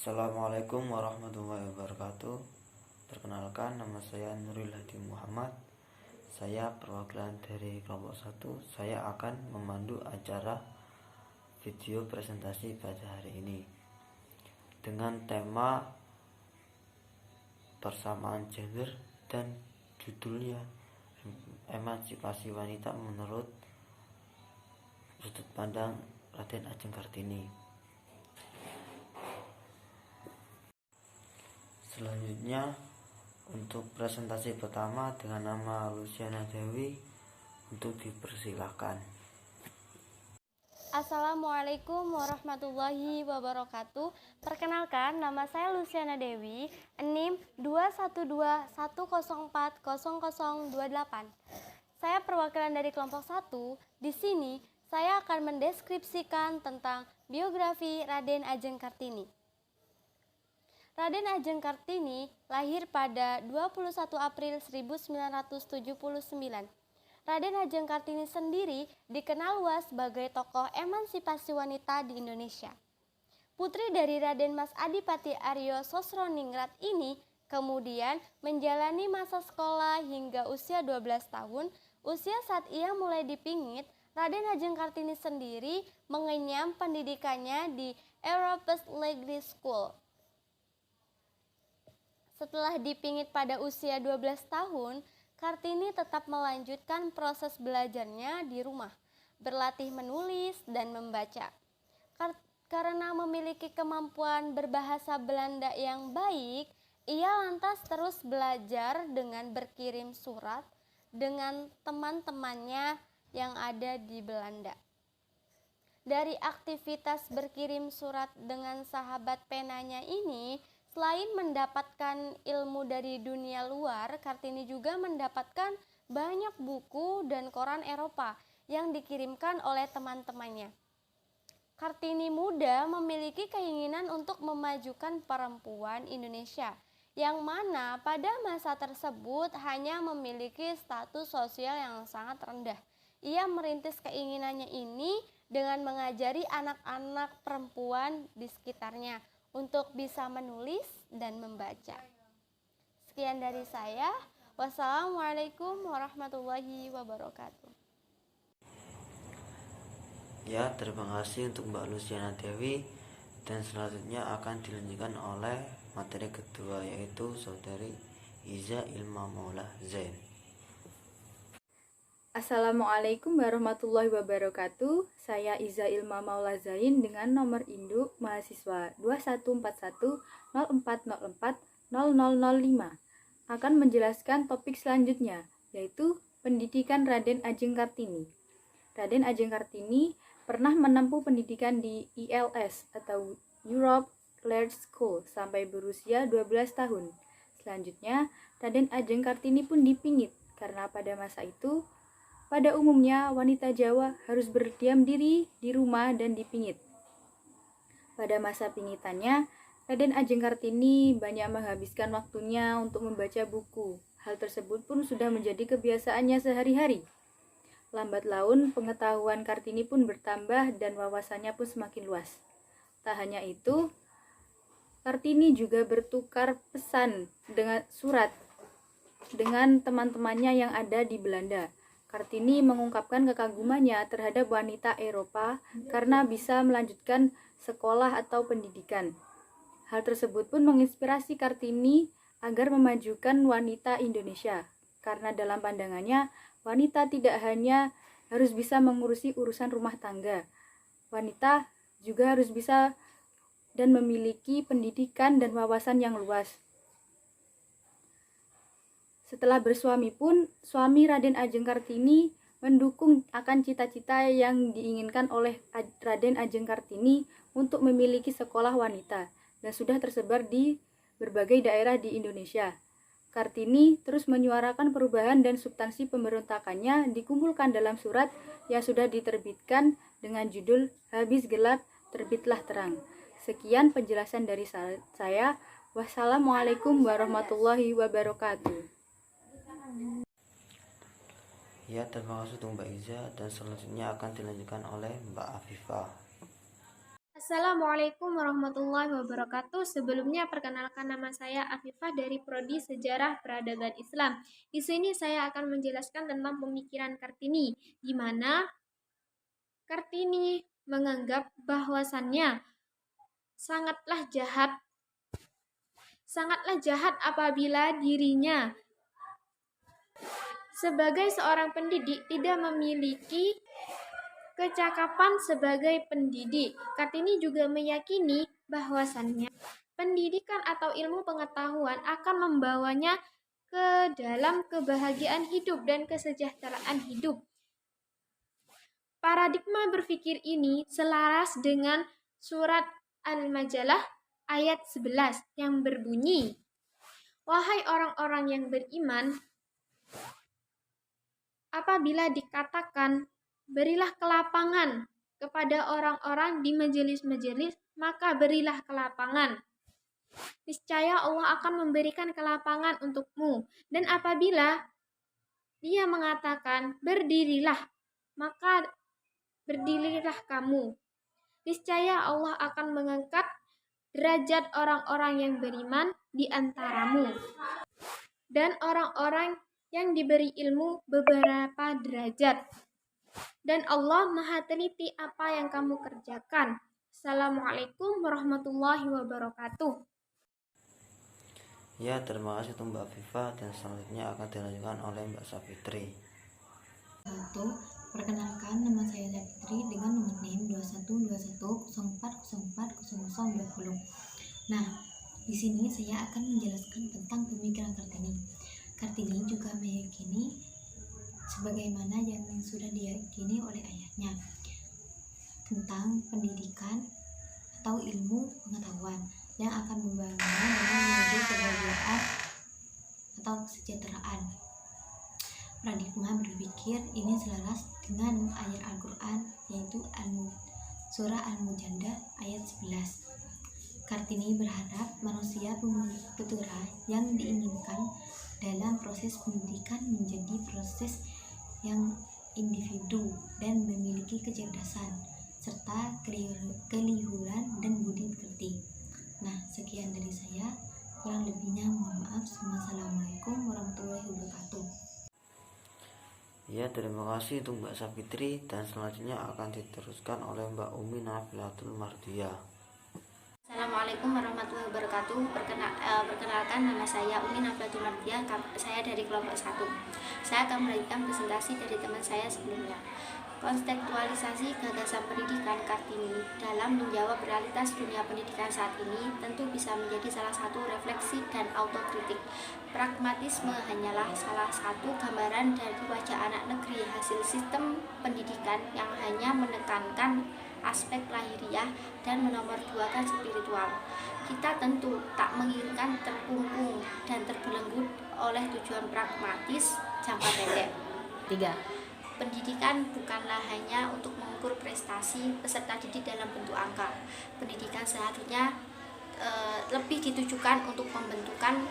Assalamualaikum warahmatullahi wabarakatuh. Perkenalkan, nama saya Nuril Hadi Muhammad. Saya perwakilan dari kelompok 1. Saya akan memandu acara video presentasi pada hari ini dengan tema persamaan gender dan judulnya emansipasi wanita menurut sudut pandang Raden Ajeng Kartini. Selanjutnya, untuk presentasi pertama dengan nama Luciana Dewi, untuk dipersilahkan. Assalamualaikum warahmatullahi wabarakatuh. Perkenalkan, nama saya Luciana Dewi, NIM 21210400028. Saya perwakilan dari kelompok 1. Di sini saya akan mendeskripsikan tentang biografi Raden Ajeng Kartini. Raden Ajeng Kartini lahir pada 21 April 1979. Raden Ajeng Kartini sendiri dikenal luas sebagai tokoh emansipasi wanita di Indonesia. Putri dari Raden Mas Adipati Aryo Sosroningrat ini kemudian menjalani masa sekolah hingga usia 12 tahun. Usia saat ia mulai dipingit, Raden Ajeng Kartini sendiri mengenyam pendidikannya di Europes Lady School. Setelah dipingit pada usia 12 tahun, Kartini tetap melanjutkan proses belajarnya di rumah, berlatih menulis dan membaca. Karena memiliki kemampuan berbahasa Belanda yang baik, ia lantas terus belajar dengan berkirim surat dengan teman-temannya yang ada di Belanda. Dari aktivitas berkirim surat dengan sahabat penanya ini, selain mendapatkan ilmu dari dunia luar, Kartini juga mendapatkan banyak buku dan koran Eropa yang dikirimkan oleh teman-temannya. Kartini muda memiliki keinginan untuk memajukan perempuan Indonesia, yang mana pada masa tersebut hanya memiliki status sosial yang sangat rendah. Ia merintis keinginannya ini dengan mengajari anak-anak perempuan di sekitarnya untuk bisa menulis dan membaca. Sekian dari saya. Wassalamualaikum warahmatullahi wabarakatuh. Ya, terima kasih untuk Mbak Luciana Dewi. Dan selanjutnya akan dilanjutkan oleh materi kedua, yaitu Saudari Iza Ilma Maula Zain. Assalamualaikum warahmatullahi wabarakatuh. Saya Iza Ilma Maula Zain dengan nomor induk mahasiswa 214104040005 akan menjelaskan topik selanjutnya, yaitu pendidikan Raden Ajeng Kartini. Raden Ajeng Kartini pernah menempuh pendidikan di ILS atau Europe Lady School sampai berusia 12 tahun. Selanjutnya, Raden Ajeng Kartini pun dipingit karena pada masa itu pada umumnya, wanita Jawa harus berdiam diri di rumah dan dipingit. Pada masa pingitannya, Raden Ajeng Kartini banyak menghabiskan waktunya untuk membaca buku. Hal tersebut pun sudah menjadi kebiasaannya sehari-hari. Lambat laun, pengetahuan Kartini pun bertambah dan wawasannya pun semakin luas. Tak hanya itu, Kartini juga bertukar pesan dengan surat dengan teman-temannya yang ada di Belanda. Kartini mengungkapkan kekagumannya terhadap wanita Eropa karena bisa melanjutkan sekolah atau pendidikan. Hal tersebut pun menginspirasi Kartini agar memajukan wanita Indonesia, karena dalam pandangannya, wanita tidak hanya harus bisa mengurusi urusan rumah tangga, wanita juga harus bisa dan memiliki pendidikan dan wawasan yang luas. Setelah bersuami pun, suami Raden Ajeng Kartini mendukung akan cita-cita yang diinginkan oleh Raden Ajeng Kartini untuk memiliki sekolah wanita dan sudah tersebar di berbagai daerah di Indonesia. Kartini terus menyuarakan perubahan dan substansi pemberontakannya dikumpulkan dalam surat yang sudah diterbitkan dengan judul Habis Gelap, Terbitlah Terang. Sekian penjelasan dari saya. Wassalamualaikum warahmatullahi wabarakatuh. Ya, terima kasih untuk Mbak Iza, dan selanjutnya akan dilanjutkan oleh Mbak Afifah. Assalamualaikum warahmatullahi wabarakatuh. Sebelumnya perkenalkan, nama saya Afifah dari Prodi Sejarah Peradaban Islam. Di sini saya akan menjelaskan tentang pemikiran Kartini, di mana Kartini menganggap bahwasannya sangatlah jahat apabila dirinya sebagai seorang pendidik tidak memiliki kecakapan sebagai pendidik. Kartini juga meyakini bahwasannya pendidikan atau ilmu pengetahuan akan membawanya ke dalam kebahagiaan hidup dan kesejahteraan hidup. Paradigma berpikir ini selaras dengan surat Al-Majalah ayat 11 yang berbunyi, "Wahai orang-orang yang beriman, apabila dikatakan berilah kelapangan kepada orang-orang di majelis-majelis, maka berilah kelapangan. Niscaya Allah akan memberikan kelapangan untukmu. Dan apabila dia mengatakan berdirilah, maka berdirilah kamu. Niscaya Allah akan mengangkat derajat orang-orang yang beriman di antaramu, dan orang-orang yang diberi ilmu beberapa derajat. Dan Allah Maha teliti apa yang kamu kerjakan." Assalamualaikum warahmatullahi wabarakatuh. Ya, terima kasih untuk Mbak Viva, dan selanjutnya akan dilanjutkan oleh Mbak Safitri. Perkenalkan, nama saya Safitri dengan nomor NIM 212104040020. Nah, di sini saya akan menjelaskan tentang pemikiran Kartini. Kartini juga meyakini sebagaimana yang sudah diyakini oleh ayahnya tentang pendidikan atau ilmu pengetahuan yang akan membangun dengan menuju kebahagiaan atau kesejahteraan. Paradigma berpikir ini selaras dengan ayat Al-Quran, yaitu surah Al-Mujadalah ayat 11. Kartini berharap manusia putra yang diinginkan dalam proses pendidikan menjadi proses yang individu dan memiliki kecerdasan serta kelihuran dan budi pekerti. Nah, sekian dari saya. Kurang lebihnya mohon maaf. Wassalamualaikum warahmatullahi wabarakatuh. Ya, terima kasih untuk Mbak Safitri, dan selanjutnya akan diteruskan oleh Mbak Umi Nafilatul Mardiyah. Assalamualaikum warahmatullahi wabarakatuh. Perkenalkan, nama saya Umi Nafilatul Mardiyah. Saya dari kelompok 1. Saya akan melanjutkan presentasi dari teman saya sebelumnya. Kontekstualisasi gagasan pendidikan Kartini dalam menjawab realitas dunia pendidikan saat ini tentu bisa menjadi salah satu refleksi dan autokritik. Pragmatisme hanyalah salah satu gambaran dari wajah anak negeri hasil sistem pendidikan yang hanya menekankan aspek lahiriah dan menomorduakan spiritual. Kita tentu tak menginginkan terkungkung dan terbelenggu oleh tujuan pragmatis jangka pendek. 3. Pendidikan bukanlah hanya untuk mengukur prestasi peserta didik dalam bentuk angka. Pendidikan seharusnya lebih ditujukan untuk pembentukan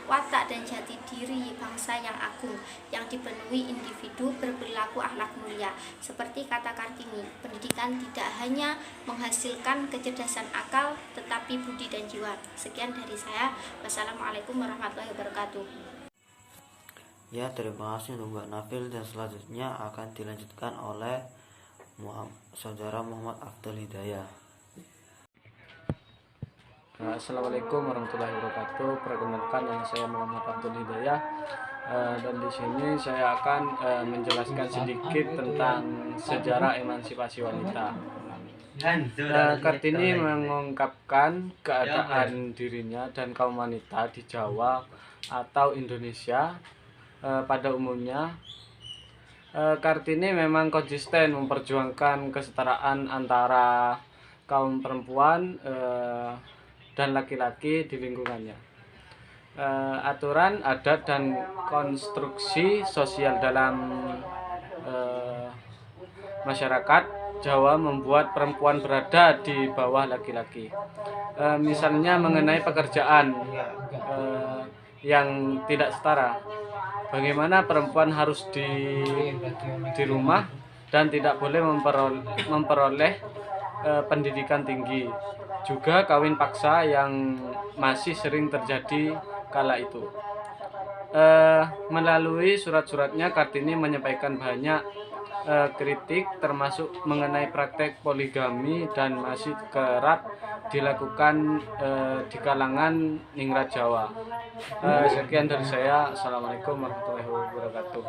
watak dan jati diri bangsa yang agung, yang dipenuhi individu berperilaku akhlak mulia. Seperti kata Kartini, pendidikan tidak hanya menghasilkan kecerdasan akal, tetapi budi dan jiwa. Sekian dari saya. Wassalamualaikum warahmatullahi wabarakatuh. Ya, terima kasih untuk Mbak Nafil, dan selanjutnya akan dilanjutkan oleh Saudara Muhammad Afdal Hidayah. Assalamualaikum warahmatullahi wabarakatuh. Perkenalkan, nama saya Muhammad Afdal Hidayah, dan di sini saya akan menjelaskan sedikit tentang sejarah emansipasi wanita. Kartini mengungkapkan keadaan dirinya dan kaum wanita di Jawa atau Indonesia pada umumnya. Kartini memang konsisten memperjuangkan kesetaraan antara kaum perempuan dan laki-laki di lingkungannya. Aturan, adat, dan konstruksi sosial dalam masyarakat Jawa membuat perempuan berada di bawah laki-laki. Misalnya mengenai pekerjaan yang tidak setara. Bagaimana perempuan harus di rumah dan tidak boleh memperoleh pendidikan tinggi, juga kawin paksa yang masih sering terjadi kala itu. Melalui surat-suratnya, Kartini menyampaikan banyak kritik termasuk mengenai praktek poligami dan masih kerap dilakukan di kalangan ningrat Jawa. Sekian dari saya. Assalamualaikum warahmatullahi wabarakatuh.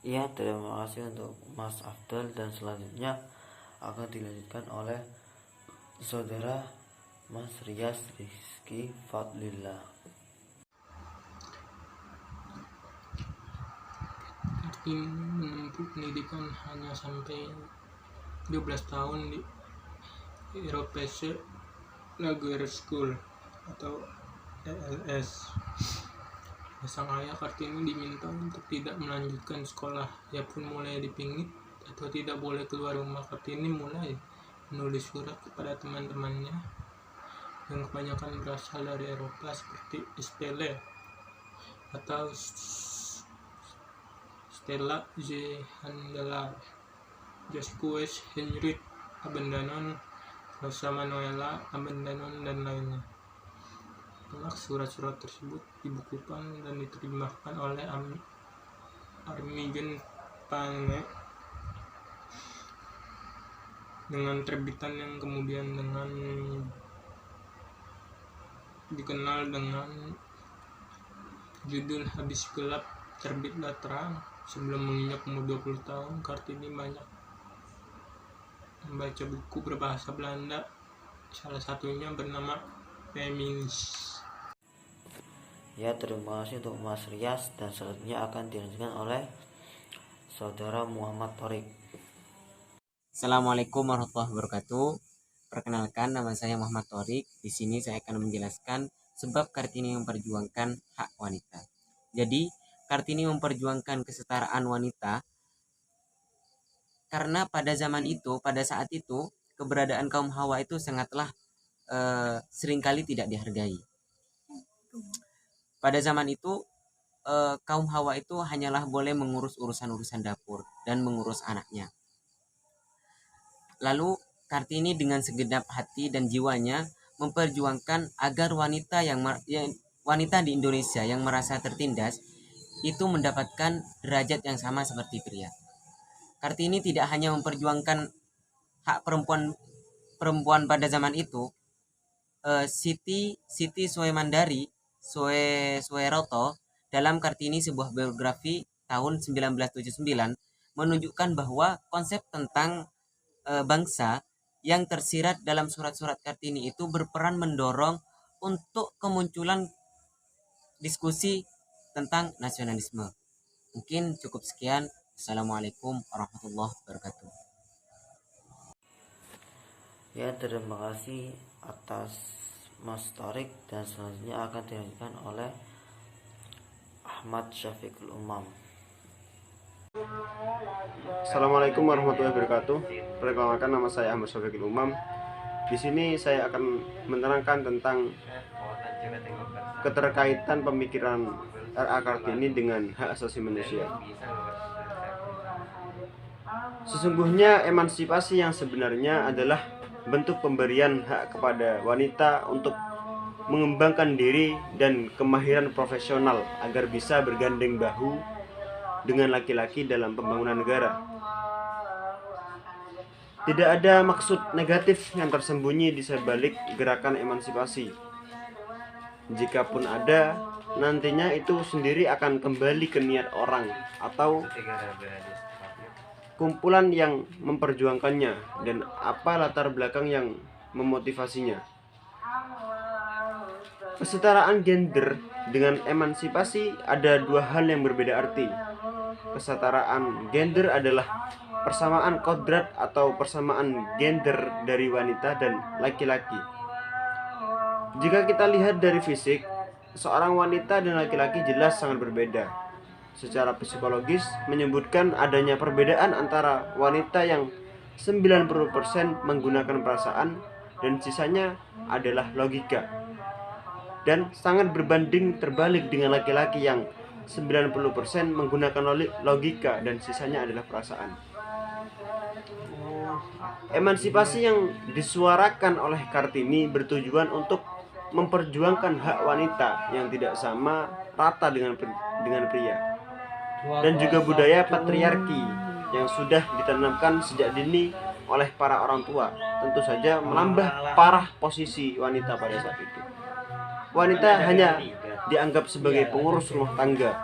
Ya, terima kasih untuk Mas Afdal, dan selanjutnya akan dilanjutkan oleh saudara Mas Rias Rizky Fadlillah. Kartini menempuh pendidikan hanya sampai 12 tahun di Europese Laguerre School atau ELS. Sang ayah Kartini diminta untuk tidak melanjutkan sekolah. Ia pun mulai dipingit atau tidak boleh keluar rumah. Kartini mulai menulis surat kepada teman-temannya yang kebanyakan berasal dari Eropa seperti Estelle atau Stella J. Handelaar, Jacques Henry Abendanon, Rosa Manuela Abendanon, dan lainnya. Kelak surat-surat tersebut dibukukan dan diterjemahkan oleh Armigen Pange dengan terbitan yang kemudian dikenal dengan judul Habis Gelap Terbitlah Terang. Sebelum menginjak umur 20 tahun, Kartini banyak membaca buku berbahasa Belanda, salah satunya bernama Feminis. Ya, terima kasih untuk Mas Rias, dan selanjutnya akan dilanjutkan oleh saudara Muhammad Thorik. Assalamualaikum warahmatullahi wabarakatuh. Perkenalkan, nama saya Muhammad Thorik. Di sini saya akan menjelaskan sebab Kartini memperjuangkan hak wanita. Jadi, Kartini memperjuangkan kesetaraan wanita karena pada zaman itu, pada saat itu, keberadaan kaum Hawa itu sangatlah seringkali tidak dihargai. Pada zaman itu, kaum Hawa itu hanyalah boleh mengurus urusan-urusan dapur dan mengurus anaknya. Lalu Kartini dengan segenap hati dan jiwanya memperjuangkan agar wanita di Indonesia yang merasa tertindas itu mendapatkan derajat yang sama seperti pria. Kartini tidak hanya memperjuangkan hak perempuan pada zaman itu. Siti Soemandari Soeroto dalam Kartini sebuah biografi tahun 1979 menunjukkan bahwa konsep tentang bangsa yang tersirat dalam surat-surat Kartini itu berperan mendorong untuk kemunculan diskusi tentang nasionalisme. Mungkin cukup sekian. Assalamualaikum warahmatullahi wabarakatuh. Ya, terima kasih atas Mas Thorik, dan selanjutnya akan dilanjutkan oleh Ahmad Syafiqul Umam. Assalamualaikum warahmatullahi wabarakatuh. Perkenalkan, nama saya Ahmad Syafiqul Umam. Di sini saya akan menerangkan tentang keterkaitan pemikiran R.A. Kartini dengan hak asasi manusia. Sesungguhnya emansipasi yang sebenarnya adalah bentuk pemberian hak kepada wanita untuk mengembangkan diri dan kemahiran profesional agar bisa bergandeng bahu dengan laki-laki dalam pembangunan negara. Tidak ada maksud negatif yang tersembunyi di sebalik gerakan emansipasi. Jikapun ada, nantinya itu sendiri akan kembali ke niat orang atau kumpulan yang memperjuangkannya dan apa latar belakang yang memotivasinya. Kesetaraan gender dengan emansipasi ada dua hal yang berbeda arti. Kesetaraan gender adalah persamaan kodrat atau persamaan gender dari wanita dan laki-laki. Jika kita lihat dari fisik, seorang wanita dan laki-laki jelas sangat berbeda. Secara psikologis menyebutkan adanya perbedaan antara wanita yang 90% menggunakan perasaan dan sisanya adalah logika, dan sangat berbanding terbalik dengan laki-laki yang 90% menggunakan logika dan sisanya adalah perasaan. Emansipasi yang disuarakan oleh Kartini bertujuan untuk memperjuangkan hak wanita yang tidak sama rata dengan pria, dan juga budaya patriarki yang sudah ditanamkan sejak dini oleh para orang tua, tentu saja menambah parah posisi wanita pada saat itu. Wanita hanya dianggap sebagai pengurus rumah tangga,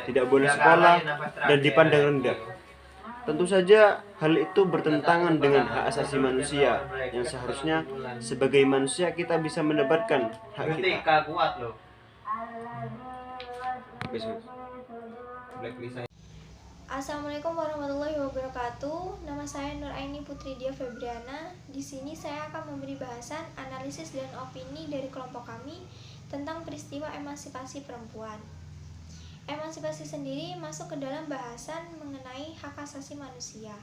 tidak boleh sekolah, dan dipandang rendah. Tentu saja hal itu bertentangan dengan hak asasi manusia yang seharusnya sebagai manusia kita bisa mendapatkan hak kita. Assalamualaikum warahmatullahi wabarakatuh. Nama saya Nuraini Putri Dia Febriana. Di sini saya akan memberi bahasan, analisis dan opini dari kelompok kami tentang peristiwa emansipasi perempuan. Emansipasi sendiri masuk ke dalam bahasan mengenai hak asasi manusia.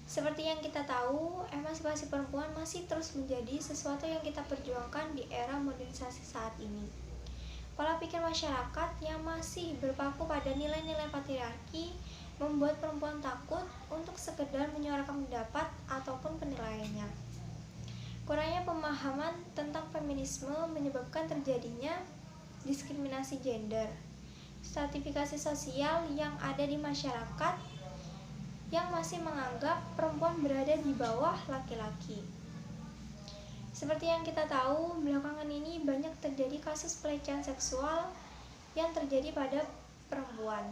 Seperti yang kita tahu, emansipasi perempuan masih terus menjadi sesuatu yang kita perjuangkan di era modernisasi saat ini. Pola pikir masyarakat yang masih berpaku pada nilai-nilai patriarki membuat perempuan takut untuk sekedar menyuarakan pendapat ataupun penilaiannya. Kurangnya pemahaman tentang feminisme menyebabkan terjadinya diskriminasi gender, stratifikasi sosial yang ada di masyarakat yang masih menganggap perempuan berada di bawah laki-laki. Seperti yang kita tahu, belakangan ini banyak terjadi kasus pelecehan seksual yang terjadi pada perempuan.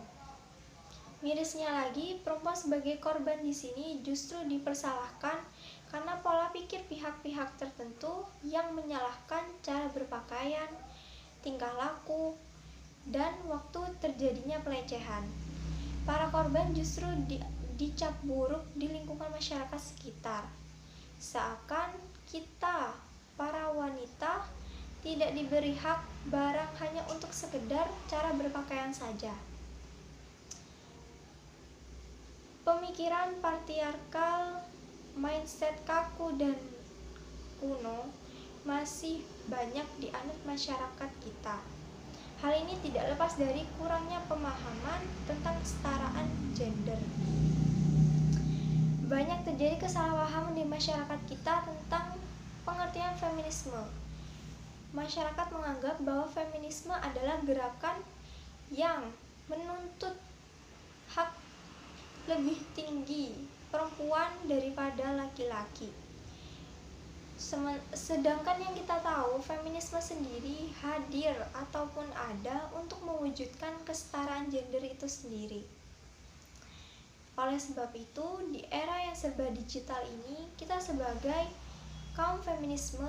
Mirisnya lagi, perempuan sebagai korban di sini justru dipersalahkan karena pola pikir pihak-pihak tertentu yang menyalahkan cara berpakaian, tingkah laku, dan waktu terjadinya pelecehan. Para korban justru dicap buruk di lingkungan masyarakat sekitar. Seakan kita, para wanita, tidak diberi hak barang hanya untuk sekedar cara berpakaian saja. Pemikiran patriarkal, mindset kaku dan kuno masih banyak dianut masyarakat kita. Hal ini tidak lepas dari kurangnya pemahaman tentang kesetaraan gender. Banyak terjadi kesalahpahaman di masyarakat kita tentang pengertian feminisme. Masyarakat menganggap bahwa feminisme adalah gerakan yang menuntut hak lebih tinggi perempuan daripada laki-laki. Sedangkan yang kita tahu, feminisme sendiri hadir ataupun ada untuk mewujudkan kesetaraan gender itu sendiri. Oleh sebab itu, di era yang serba digital ini, kita sebagai kaum feminisme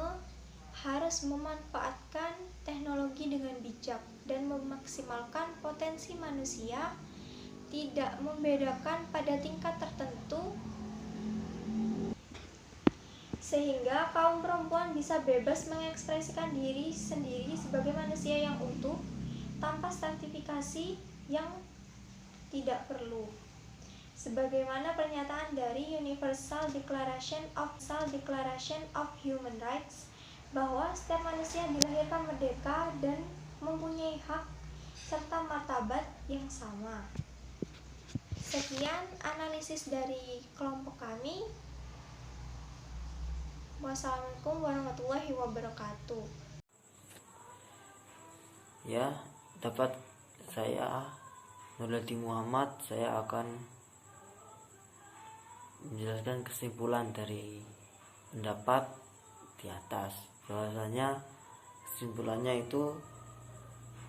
harus memanfaatkan teknologi dengan bijak dan memaksimalkan potensi manusia, tidak membedakan pada tingkat tertentu, sehingga kaum perempuan bisa bebas mengekspresikan diri sendiri sebagai manusia yang utuh tanpa stratifikasi yang tidak perlu. Sebagaimana pernyataan dari Universal Declaration of Human Rights bahwa setiap manusia dilahirkan merdeka dan mempunyai hak serta martabat yang sama. Sekian analisis dari kelompok kami. Wassalamualaikum warahmatullahi wabarakatuh. Ya, dapat saya Nurlati Muhammad, saya akan menjelaskan kesimpulan dari pendapat di atas. Bahwasanya kesimpulannya itu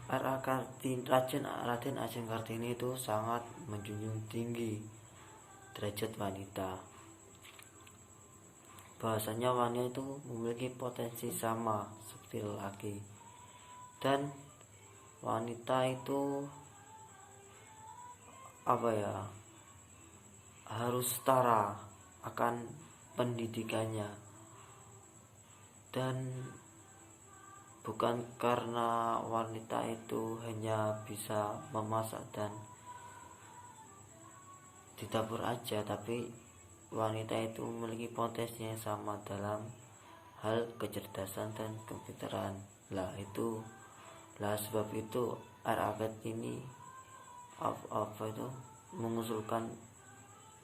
Raden Ajeng Kartini itu sangat menjunjung tinggi derajat wanita. Bahwasanya wanita itu memiliki potensi sama seperti laki, dan wanita itu harus setara akan pendidikannya, dan bukan karena wanita itu hanya bisa memasak dan di dapur aja, tapi wanita itu memiliki potensi yang sama dalam hal kecerdasan dan kepintaran. Sebab itu RAKT ini mengusulkan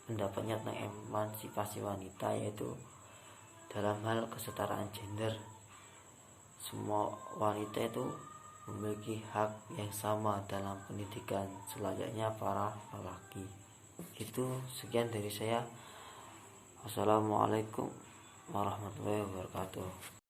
pendapatnya tentang emansipasi wanita, yaitu dalam hal kesetaraan gender. Semua wanita itu memiliki hak yang sama dalam pendidikan selayaknya para lelaki. Itu sekian dari saya. Wassalamualaikum warahmatullahi wabarakatuh.